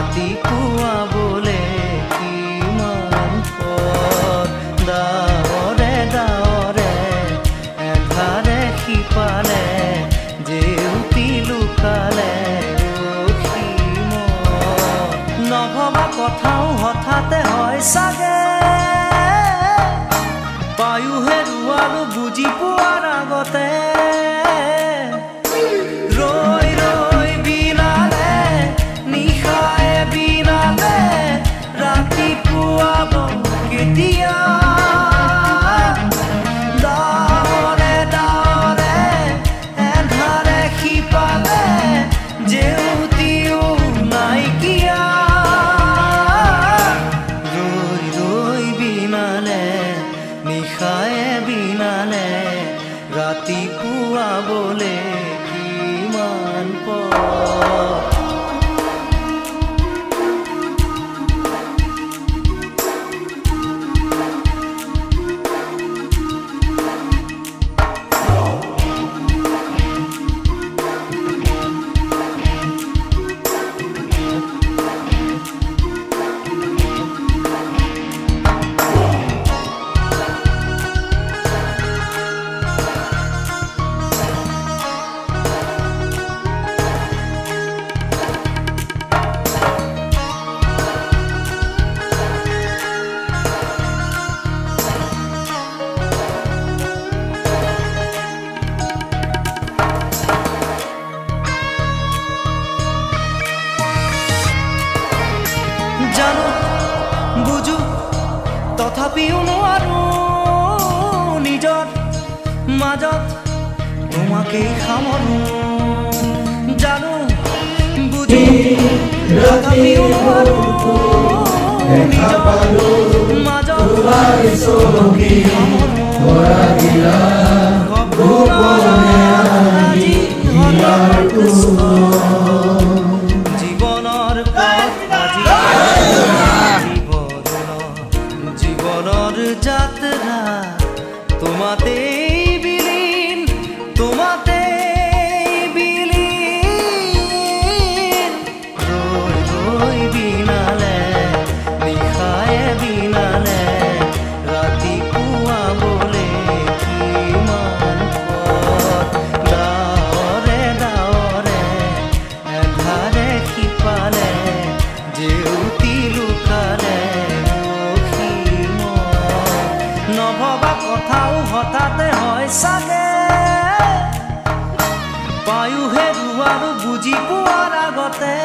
ৰাতিপুৱা বোলে কিমান পৰ ডাৱৰে ডাৱৰে এধাৰে সিপালে জেউতি লুকালে নভবা কথাও হঠাতে হয় চাগে পায়ু হেৰুৱালো বুজি পোৱাৰ আগতে ৰৈ ৰৈ বিনালে নিশায়ে বিনালে ৰাতিপুৱা কেতিয়া ডাৱৰে ডাৱৰে এধাৰে সিপালে জেউতিও নাইকিয়া ৰৈ ৰৈ বিনালে নিশায়ে বিনালে ৰাতিপুৱা বোলে কিমান পৰ জানো বুঝো তথাপিও নোৱাৰো নিজৰ মাজত তোমাকেই সামৰো জানো বুঝো তথাপিও নোৱাৰো নিজৰ মাজত তোমাকেই যাত্ৰা তোমাতে বিলীন তোমাতে বিলীন ৰই ৰই বিনালে নিশায়ে বিনালে ৰাতিপুৱা বোলে কিমান পৰ ডাৱৰে ডাৱৰে এধাৰে সিপালে জেউতি লুকালে নভবা কথাও হঠাতে হয় চাগে পায়ু হেৰুৱালো বুজি পোৱাৰ আগতে